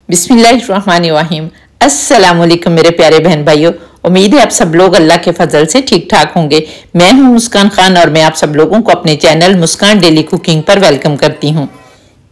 बिस्मिल्लाहिर्रहमानिर्रहीम। अस्सलाम वालेकुम मेरे प्यारे बहन भाइयों। उम्मीद है आप सब लोग अल्लाह के फजल से ठीक ठाक होंगे। मैं हूं मुस्कान खान और मैं आप सब लोगों को अपने चैनल मुस्कान डेली कुकिंग पर वेलकम करती हूं।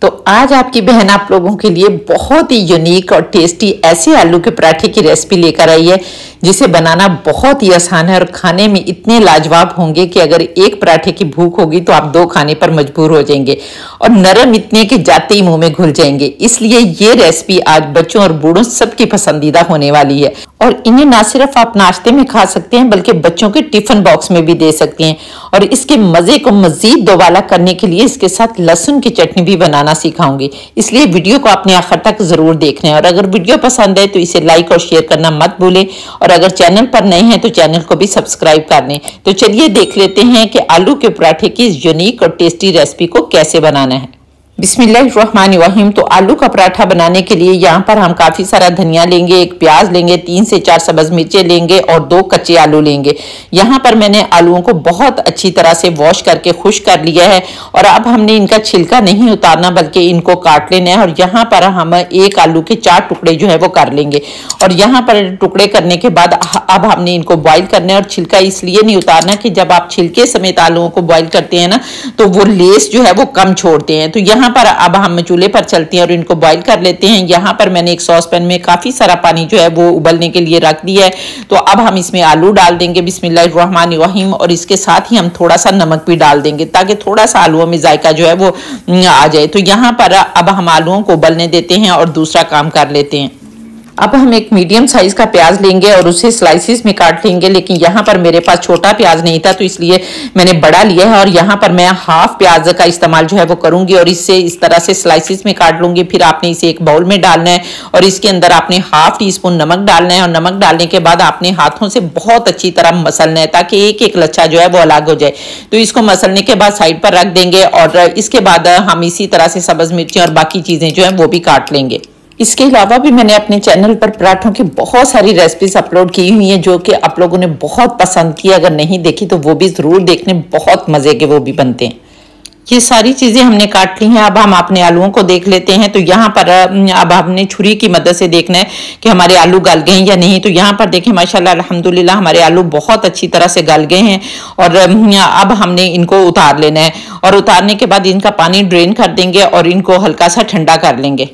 तो आज आपकी बहन आप लोगों के लिए बहुत ही यूनिक और टेस्टी ऐसे आलू के पराठे की रेसिपी लेकर आई है जिसे बनाना बहुत ही आसान है और खाने में इतने लाजवाब होंगे कि अगर एक पराठे की भूख होगी तो आप 2 खाने पर मजबूर हो जाएंगे और नरम इतने कि जाते ही मुंह में घुल जाएंगे। इसलिए ये रेसिपी आज बच्चों और बूढ़ों सबकी पसंदीदा होने वाली है और इन्हें ना सिर्फ आप नाश्ते में खा सकते हैं बल्कि बच्चों के टिफिन बॉक्स में भी दे सकते हैं। और इसके मजे को मजीद दोबाला करने के लिए इसके साथ लहसुन की चटनी भी बनाना सिखाऊंगी, इसलिए वीडियो को आपने आखिर तक जरूर देखना है। और अगर वीडियो पसंद है तो इसे लाइक और शेयर करना मत भूलें और अगर चैनल पर नए हैं तो चैनल को भी सब्सक्राइब कर लें। तो चलिए देख लेते हैं कि आलू के पराठे की इस यूनिक और टेस्टी रेसिपी को कैसे बनाना है। बिस्मिल्लाहिर्रहमानिर्रहीम। तो आलू का पराठा बनाने के लिए यहाँ पर हम काफ़ी सारा धनिया लेंगे, 1 प्याज लेंगे, 3 से 4 सब्ज मिर्चें लेंगे और 2 कच्चे आलू लेंगे। यहाँ पर मैंने आलूओं को बहुत अच्छी तरह से वॉश करके खुश कर लिया है और अब हमने इनका छिलका नहीं उतारना बल्कि इनको काट लेना है। और यहाँ पर हम 1 आलू के 4 टुकड़े जो है वो कर लेंगे और यहाँ पर टुकड़े करने के बाद अब हमने इनको बॉईल करना है। और छिलका इसलिए नहीं उतारना कि जब आप छिलके समेत आलूओं को बॉईल करते हैं ना तो वो लेस जो है वो कम छोड़ते हैं। तो यहाँ पर अब हम चूल्हे पर चलते हैं और इनको बॉईल कर लेते हैं। यहाँ पर मैंने एक सॉस पैन में काफी सारा पानी जो है वो उबलने के लिए रख दिया है। तो अब हम इसमें आलू डाल देंगे बिस्मिल्लाहिर्रहमानिर्रहीम और इसके साथ ही हम थोड़ा सा नमक भी डाल देंगे ताकि थोड़ा सा आलूओं में जायका जो है वो आ जाए। तो यहाँ पर अब हम आलूओं को उबलने देते हैं और दूसरा काम कर लेते हैं। अब हम एक मीडियम साइज का प्याज लेंगे और उसे स्लाइसिस में काट लेंगे, लेकिन यहाँ पर मेरे पास छोटा प्याज नहीं था तो इसलिए मैंने बड़ा लिया है। और यहाँ पर मैं हाफ प्याज का इस्तेमाल जो है वो करूंगी और इससे इस तरह से स्लाइसिस में काट लूंगी। फिर आपने इसे एक बाउल में डालना है और इसके अंदर आपने हाफ टी स्पून नमक डालना है और नमक डालने के बाद आपने हाथों से बहुत अच्छी तरह मसलना है ताकि एक एक लच्छा जो है वो अलग हो जाए। तो इसको मसलने के बाद साइड पर रख देंगे और इसके बाद हम इसी तरह से सब्ज मिर्ची और बाकी चीजें जो है वो भी काट लेंगे। इसके अलावा भी मैंने अपने चैनल पर पराठों की बहुत सारी रेसिपीज अपलोड की हुई हैं जो कि आप लोगों ने बहुत पसंद की। अगर नहीं देखी तो वो भी जरूर देखने, बहुत मजे के वो भी बनते हैं। ये सारी चीजें हमने काट ली हैं। अब हम अपने आलूओं को देख लेते हैं। तो यहाँ पर अब हमने छुरी की मदद से देखना है कि हमारे आलू गल गए हैं या नहीं। तो यहाँ पर देखें माशाल्लाह अल्हम्दुलिल्लाह हमारे आलू बहुत अच्छी तरह से गल गए हैं और अब हमने इनको उतार लेना है और उतारने के बाद इनका पानी ड्रेन कर देंगे और इनको हल्का सा ठंडा कर लेंगे।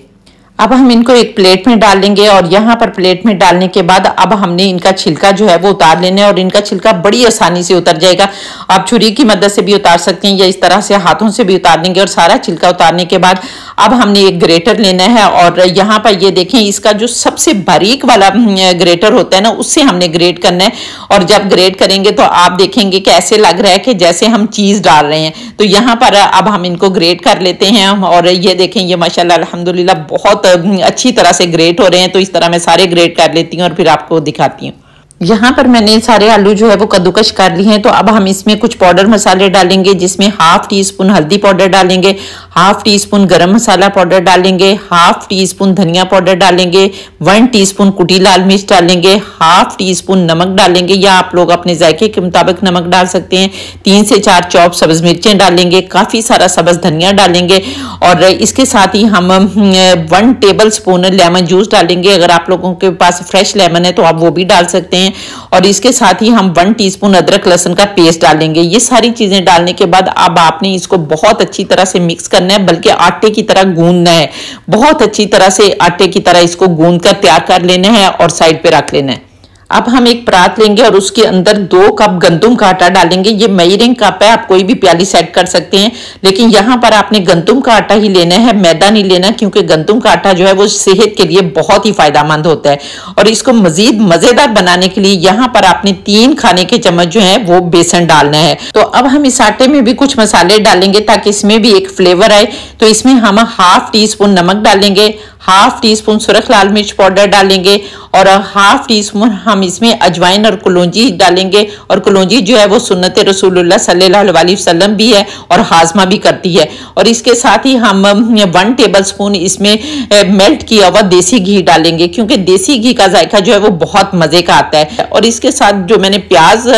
अब हम इनको एक प्लेट में डाल लेंगे और यहाँ पर प्लेट में डालने के बाद अब हमने इनका छिलका जो है वो उतार लेना है और इनका छिलका बड़ी आसानी से उतर जाएगा। आप छुरी की मदद से भी उतार सकते हैं या इस तरह से हाथों से भी उतार देंगे। और सारा छिलका उतारने के बाद अब हमने एक ग्रेटर लेना है और यहाँ पर ये देखें इसका जो सबसे बारीक वाला ग्रेटर होता है ना उससे हमने ग्रेट करना है। और जब ग्रेट करेंगे तो आप देखेंगे कि ऐसे लग रहा है कि जैसे हम चीज डाल रहे हैं। तो यहाँ पर अब हम इनको ग्रेट कर लेते हैं और ये देखें ये माशाल्लाह अल्हम्दुलिल्लाह बहुत अच्छी तरह से ग्रेट हो रहे हैं। तो इस तरह मैं सारे ग्रेट कर लेती हूँ और फिर आपको दिखाती हूँ। यहाँ पर मैंने सारे आलू जो है वो कद्दूकश कर लिए हैं। तो अब हम इसमें कुछ पाउडर मसाले डालेंगे जिसमें हाफ टी स्पून हल्दी पाउडर डालेंगे, हाफ टी स्पून गरम मसाला पाउडर डालेंगे, हाफ टी स्पून धनिया पाउडर डालेंगे, 1 टीस्पून कुटी लाल मिर्च डालेंगे, हाफ टी स्पून नमक डालेंगे या आप लोग अपने जायके के मुताबिक नमक डाल सकते हैं, 3 से 4 चॉप सब्ज मिर्चें डालेंगे, काफ़ी सारा सब्ज धनिया डालेंगे और इसके साथ ही हम 1 टेबल स्पून लेमन जूस डालेंगे। अगर आप लोगों के पास फ्रेश लेमन है तो आप वो भी डाल सकते हैं। और इसके साथ ही हम 1 टीस्पून अदरक लहसुन का पेस्ट डालेंगे। ये सारी चीजें डालने के बाद अब आपने इसको बहुत अच्छी तरह से मिक्स करना है, बल्कि आटे की तरह गूंदना है। बहुत अच्छी तरह से आटे की तरह इसको गूंद कर तैयार कर लेना है और साइड पे रख लेना है। अब हम एक परात लेंगे और उसके अंदर 2 कप गंदुम का आटा डालेंगे। ये मेजरिंग कप है, आप कोई भी प्याली सेट कर सकते हैं, लेकिन यहाँ पर आपने गंदुम का आटा ही लेना है, मैदा नहीं लेना, क्योंकि गंदुम का आटा जो है वो सेहत के लिए बहुत ही फायदेमंद होता है। और इसको मजीद मजेदार बनाने के लिए यहाँ पर आपने 3 खाने के चम्मच जो है वो बेसन डालना है। तो अब हम इस आटे में भी कुछ मसाले डालेंगे ताकि इसमें भी एक फ्लेवर आए। तो इसमें हम हाफ टी स्पून नमक डालेंगे, हाफ टी स्पून सुरख लाल मिर्च पाउडर डालेंगे और हाफ टी स्पून हम इसमें अजवाइन और कलौंजी डालेंगे। और कलौंजी जो है वो सुन्नत रसूलुल्लाह सल्लल्लाहु अलैहि वसल्लम भी है और हाजमा भी करती है। और इसके साथ ही हम 1 टेबल स्पून इसमें मेल्ट किया हुआ देसी घी डालेंगे, क्योंकि देसी घी का जायका जो है वो बहुत मजे का आता है। और इसके साथ जो मैंने प्याज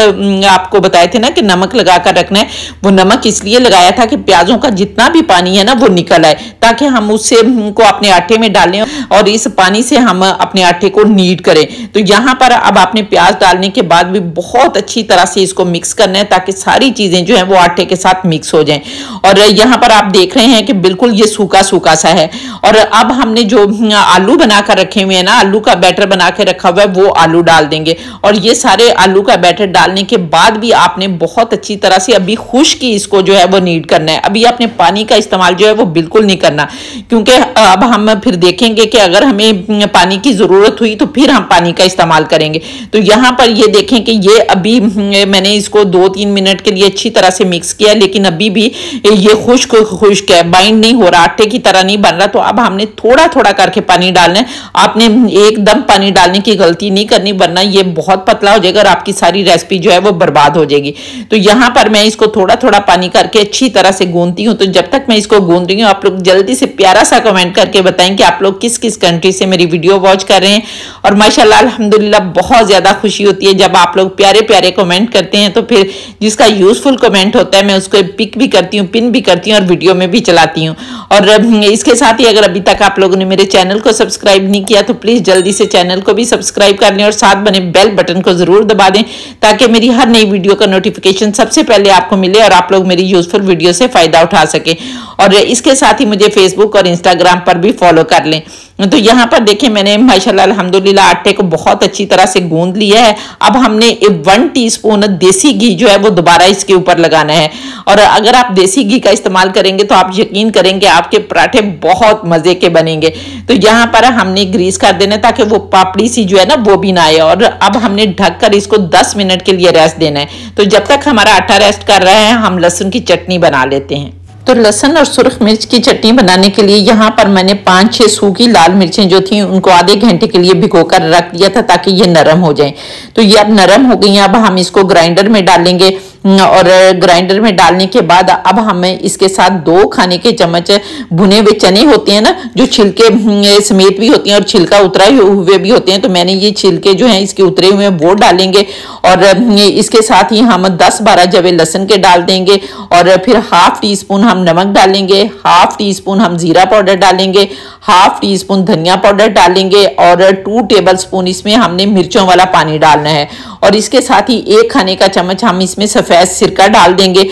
आपको बताए थे ना कि नमक लगा कर रखना है, वो नमक इसलिए लगाया था कि प्याजों का जितना भी पानी है ना वो निकल आए, ताकि हम उससे को अपने आटे में डालें और इस पानी से हम अपने आटे को नीड करें। तो यहाँ पर अब आपने प्याज डालने के बाद भी बहुत अच्छी तरह से इसको मिक्स करना है ताकि सारी चीजें जो है वो आटे के साथ मिक्स हो जाएं। और यहाँ पर आप देख रहे हैं कि बिल्कुल ये सूखा सूखा सा है। और अब हमने जो आलू बनाकर रखे हुए हैं ना, आलू का बैटर बना के रखा हुआ है, वो आलू डाल देंगे। और ये सारे आलू का बैटर डालने के बाद भी आपने बहुत अच्छी तरह से अभी खुश्क इसको जो है वो नीड करना है। अभी आपने पानी का इस्तेमाल जो है वो बिल्कुल नहीं करना, क्योंकि अब हम फिर देखेंगे कि अगर हमें पानी की जरूरत हुई तो फिर हम पानी का इस्तेमाल करेंगे। तो यहाँ पर ये देखें कि ये अभी मैंने इसको 2-3 मिनट के लिए अच्छी तरह से मिक्स किया, लेकिन अभी भी ये खुश्क खुश्क है, बाइंड नहीं हो रहा, आटे की तरह नहीं बन रहा। तो अब हमने थोड़ा थोड़ा करके पानी डालना है। आपने एकदम पानी डालने की गलती नहीं करनी, वरना ये बहुत पतला हो जाएगा और आपकी सारी रेसिपी जो है वो बर्बाद हो जाएगी। तो यहाँ पर मैं इसको थोड़ा थोड़ा पानी करके अच्छी तरह से गूंथती हूँ। तो जब तक मैं इसको गूंथ रही हूँ, आप लोग जल्दी से प्यारा सा कमेंट करके बताएं कि आप लोग किस किस कंट्री से मेरी वीडियो वॉच कर रहे हैं। और माशाल्लाह अल्हम्दुलिल्लाह बहुत ज्यादा खुशी होती है जब आप लोग प्यारे प्यारे कमेंट करते हैं। तो फिर जिसका यूजफुल कमेंट होता है मैं उसको पिक भी करती हूँ, पिन भी करती हूँ और वीडियो में भी चलाती हूँ। और इसके साथ ही अगर अभी तक आप लोगों ने मेरे चैनल को सब्सक्राइब नहीं किया तो प्लीज जल्दी से चैनल को भी सब्सक्राइब कर लें और साथ बने बेल बटन को जरूर दबा दें ताकि मेरी हर नई वीडियो का नोटिफिकेशन सबसे पहले आपको मिले और आप लोग मेरी यूजफुल वीडियो से फायदा उठा सके। और इसके साथ ही मुझे फेसबुक और इंस्टाग्राम पर भी फॉलो कर लें। तो यहाँ पर देखें मैंने माशाल्लाह अल्हम्दुलिल्लाह आटे को बहुत अच्छी तरह से गूंद लिया है। अब हमने 1 टीस्पून देसी घी जो है वो दोबारा इसके ऊपर लगाना है। और अगर आप देसी घी का इस्तेमाल करेंगे तो आप यकीन करेंगे आपके पराठे बहुत मजे के बनेंगे। तो यहाँ पर हमने ग्रीस कर देना ताकि वो पापड़ी सी जो है ना वो भी ना आए। और अब हमने ढककर इसको 10 मिनट के लिए रेस्ट देना है। तो जब तक हमारा आटा रेस्ट कर रहा है हम लहसुन की चटनी बना लेते हैं। तो लहसुन और सुर्ख मिर्च की चटनी बनाने के लिए यहाँ पर मैंने 5-6 सूखी लाल मिर्चें जो थी उनको आधे घंटे के लिए भिगोकर रख दिया था ताकि ये नरम हो जाएं। तो ये अब नरम हो गई हैं। अब हम इसको ग्राइंडर में डालेंगे और ग्राइंडर में डालने के बाद अब हमें इसके साथ 2 खाने के चम्मच भुने हुए चने होते हैं ना, जो छिलके समेत भी होते हैं और छिलका उतरा हुए भी होते हैं। तो मैंने ये छिलके जो हैं इसके उतरे हुए वो डालेंगे। और इसके साथ ही हम 10-12 जवे लहसुन के डाल देंगे। और फिर 1/2 टीस्पून हम नमक डालेंगे, 1/2 टीस्पून हम जीरा पाउडर डालेंगे, 1/2 टीस्पून धनिया पाउडर डालेंगे और 2 टेबलस्पून इसमें हमने मिर्चों वाला पानी डालना है। और इसके साथ ही 1 खाने का चम्मच हम इसमें सफेद सिरका डाल देंगे।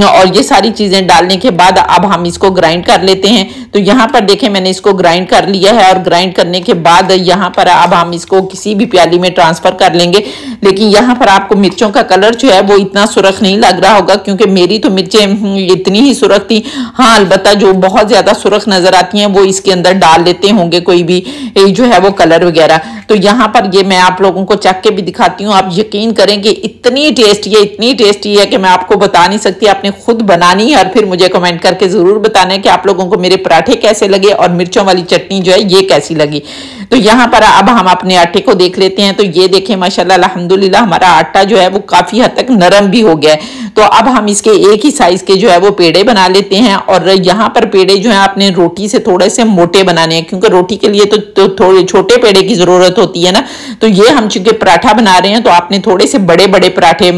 और ये सारी चीजें डालने के बाद अब हम इसको ग्राइंड कर लेते हैं। तो यहाँ पर देखें मैंने इसको ग्राइंड कर लिया है। और ग्राइंड करने के बाद यहाँ पर अब हम इसको किसी भी प्याली में ट्रांसफर कर लेंगे। लेकिन यहाँ पर आपको मिर्चों का कलर जो है वो इतना सुर्ख नहीं लग रहा होगा, क्योंकि मेरी तो मिर्चें इतनी ही सुर्ख थी। हाँ, अलबत्ता जो बहुत ज्यादा सुर्ख नजर आती हैं वो इसके अंदर डाल लेते होंगे कोई भी जो है वो कलर वगैरह। तो यहाँ पर ये मैं आप लोगों को चख के भी दिखाती हूँ। आप यकीन करेंगे इतनी टेस्टी है कि मैं आपको बता नहीं सकती। आपने खुद बनानी है और फिर मुझे कमेंट करके जरूर बताना है कि आप लोगों को मेरे पराठे कैसे लगे और मिर्चों वाली चटनी जो है ये कैसी लगी। तो यहाँ पर अब हम अपने आटे को देख लेते हैं। तो ये देखें माशाल्लाह अल्हम्दुलिल्लाह हमारा आटा जो है वो काफी हद तक नरम भी हो गया है। तो अब हम इसके एक ही साइज के जो है वो पेड़े बना लेते हैं। और यहाँ पर पेड़े जो है आपने रोटी से थोड़े से मोटे बनाने हैं, क्योंकि रोटी के लिए तो थोड़े छोटे पेड़े की जरूरत होती है ना। तो ये हम चूंकि पराठा बना रहे हैं तो आपने थोड़े से बड़े बड़े पराठे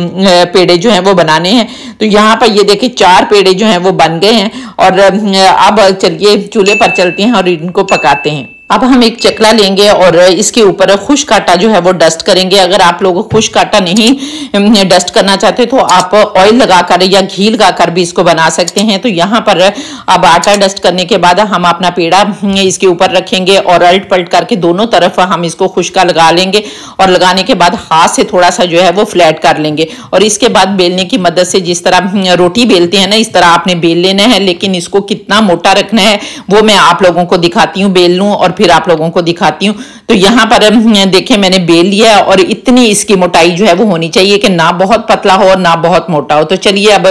पेड़े जो हैं वो बनाने हैं। तो यहाँ पर ये देखिए 4 पेड़े जो हैं वो बन गए हैं। और अब चलिए चूल्हे पर चलते हैं और इनको पकाते हैं। अब हम एक चकला लेंगे और इसके ऊपर खुश्क आटा जो है वो डस्ट करेंगे। अगर आप लोग खुश्क आटा नहीं डस्ट करना चाहते तो आप ऑयल लगाकर या घी लगाकर भी इसको बना सकते हैं। तो यहाँ पर अब आटा डस्ट करने के बाद हम अपना पेड़ा इसके ऊपर रखेंगे और अल्ट पलट करके दोनों तरफ हम इसको खुश्का लगा लेंगे। और लगाने के बाद हाथ से थोड़ा सा जो है वो फ्लैट कर लेंगे। और इसके बाद बेलने की मदद से जिस तरह रोटी बेलते हैं ना, इस तरह आपने बेल लेना है। लेकिन इसको कितना मोटा रखना है वो मैं आप लोगों को दिखाती हूँ, बेल लूँ और फिर आप लोगों को दिखाती हूँ। तो यहाँ पर देखें मैंने बेल लिया और इतनी इसकी मोटाई जो है वो होनी चाहिए कि ना बहुत पतला हो और ना बहुत मोटा हो। तो चलिए अब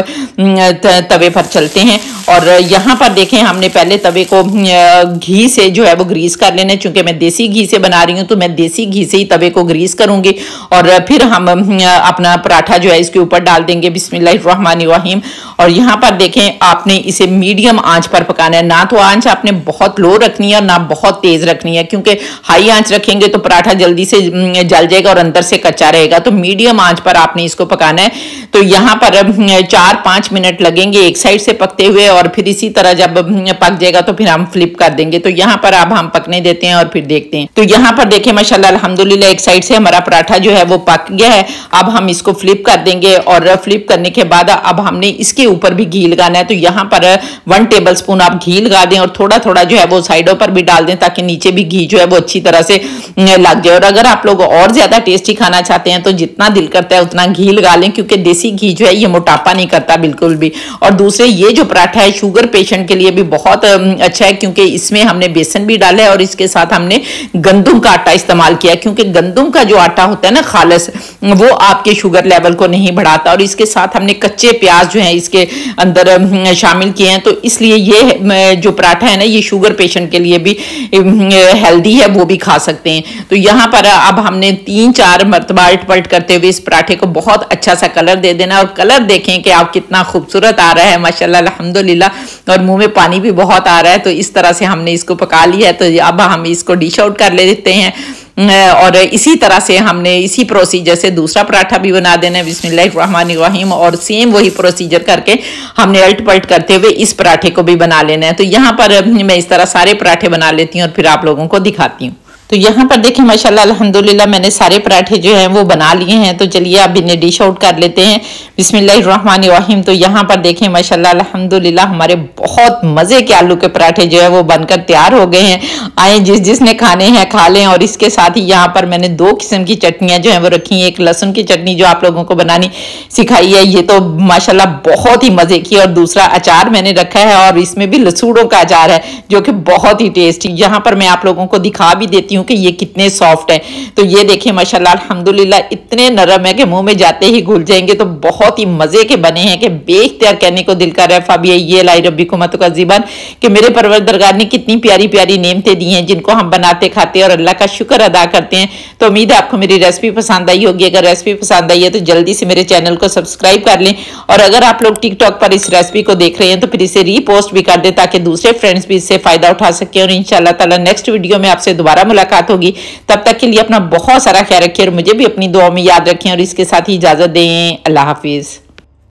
तवे पर चलते हैं। और यहाँ पर देखें हमने पहले तवे को घी से जो है वो ग्रीस कर लेना है। चूंकि मैं देसी घी से बना रही हूँ तो मैं देसी घी से ही तवे को ग्रीस करूंगी। और फिर हम अपना पराठा जो है इसके ऊपर डाल देंगे। बिस्मिल्लाहिर्रहमानिर्रहीम। और यहाँ पर देखें आपने इसे मीडियम आंच पर पकाना है। ना तो आंच आपने बहुत लो रखनी है और ना बहुत तेज रखनी है, क्योंकि हाई आंच रखेंगे तो पराठा जल्दी से जल जाएगा और अंदर से कच्चा रहेगा। तो मीडियम आंच पर आपने इसको पकाना है। तो यहाँ पर 4-5 मिनट लगेंगे एक साइड से पकते हुए और फिर इसी तरह जब पक जाएगा तो फिर हम फ्लिप कर देंगे। तो यहाँ पर अब हम पकने देते हैं और फिर देखते हैं। तो यहाँ पर देखिए माशाल्लाह अल्हम्दुलिल्लाह एक साइड से हमारा पराठा जो है वो पक गया है। अब हम इसको फ्लिप कर देंगे और फ्लिप करने के बाद अब हमने इसके ऊपर भी घी लगाना है। तो यहाँ पर 1 टेबल स्पून आप घी लगा दें और थोड़ा थोड़ा जो है वो साइडों पर भी डाल दें ताकि नीचे भी घी जो है वो अच्छी तरह से लग जाए। और अगर आप लोग और ज्यादा टेस्टी खाना चाहते हैं तो जितना दिल करता है उतना घी लगा लें, क्योंकि देसी घी जो है ये मोटापा नहीं करता बिल्कुल भी। और दूसरे ये जो पराठा है शुगर पेशेंट के लिए भी बहुत अच्छा है, क्योंकि इसमें हमने बेसन भी डाला है और इसके साथ हमने गंदम का आटा इस्तेमाल किया, क्योंकि गंदम का जो आटा होता है ना खालिस, वो आपके शुगर लेवल को नहीं बढ़ाता। और इसके साथ हमने कच्चे प्याज जो है इसके अंदर शामिल किए हैं। तो इसलिए ये जो पराठा है ना ये शुगर पेशेंट के लिए भी हेल्दी है, वो भी खा सकते हैं। तो यहाँ पर अब हमने 3-4 मरतबा पलट करते हुए इस पराठे को बहुत अच्छा सा कलर दे देना। और कलर देखें कि आप कितना खूबसूरत आ रहा है माशाल्लाह अल्हम्दुलिल्लाह, और मुंह में पानी भी बहुत आ रहा है। तो इस तरह से हमने इसको पका लिया है। तो अब हम इसको डिश आउट कर लेते हैं और इसी तरह से हमने इसी प्रोसीजर से दूसरा पराठा भी बना देना है बिस्मिल्लाहिर्रहमानिर्रहीम। और सेम वही प्रोसीजर करके हमने अल्ट पलट करते हुए इस पराठे को भी बना लेना है। तो यहाँ पर मैं इस तरह सारे पराठे बना लेती हूँ और फिर आप लोगों को दिखाती हूँ। तो यहाँ पर देखिए माशाल्लाह अल्हम्दुलिल्लाह मैंने सारे पराठे जो हैं वो बना लिए हैं। तो चलिए अब इन्हें डिश आउट कर लेते हैं बिस्मिल्लाहिर्रहमानिर्रहीम। तो यहाँ पर देखें माशाल्लाह अल्हम्दुलिल्लाह हमारे बहुत मज़े के आलू के पराठे जो है वो बनकर तैयार हो गए हैं। आए जिसने खाने हैं खा लें। और इसके साथ ही यहाँ पर मैंने 2 किस्म की चटनियाँ जो है वो रखी हैं। एक लहसुन की चटनी जो आप लोगों को बनानी सिखाई है, ये तो माशाल्लाह बहुत ही मज़े की। और दूसरा अचार मैंने रखा है और इसमें भी लसूड़ों का अचार है जो कि बहुत ही टेस्टी। यहाँ पर मैं आप लोगों को दिखा भी देती हूँ कि ये कितने सॉफ्ट है। तो ये देखिए माशाल्लाह अल्हम्दुलिल्लाह इतने नरम है कि मुंह में जाते ही घुल जाएंगे। तो बहुत ही मजे के बने हैं कि बेख्तियार कहने को दिल कर रहा है फाबिया ये लाई रब्बी को मत का ज़ीबान, कि मेरे परवरदिगार ने कितनी प्यारी प्यारी नेमतें दी हैं जिनको हम बनाते खाते और अल्लाह का शुक्र अदा करते हैं। तो उम्मीद है आपको मेरी रेसिपी पसंद आई होगी। अगर रेसिपी पसंद आई है तो जल्दी से मेरे चैनल को सब्सक्राइब कर लें। और अगर आप लोग टिकटॉक पर इस रेसिपी को देख रहे हैं तो फिर इसे रीपोस्ट भी कर दें ताकि दूसरे फ्रेंड्स भी इससे फायदा उठा सके। और इंशाअल्लाह ताला नेक्स्ट वीडियो में आपसे दोबारा मुलाकात होगी। तब तक के लिए अपना बहुत सारा ख्याल रखिए और मुझे भी अपनी दुआ में याद रखें। और इसके साथ ही इजाजत दें। अल्लाह हाफिज।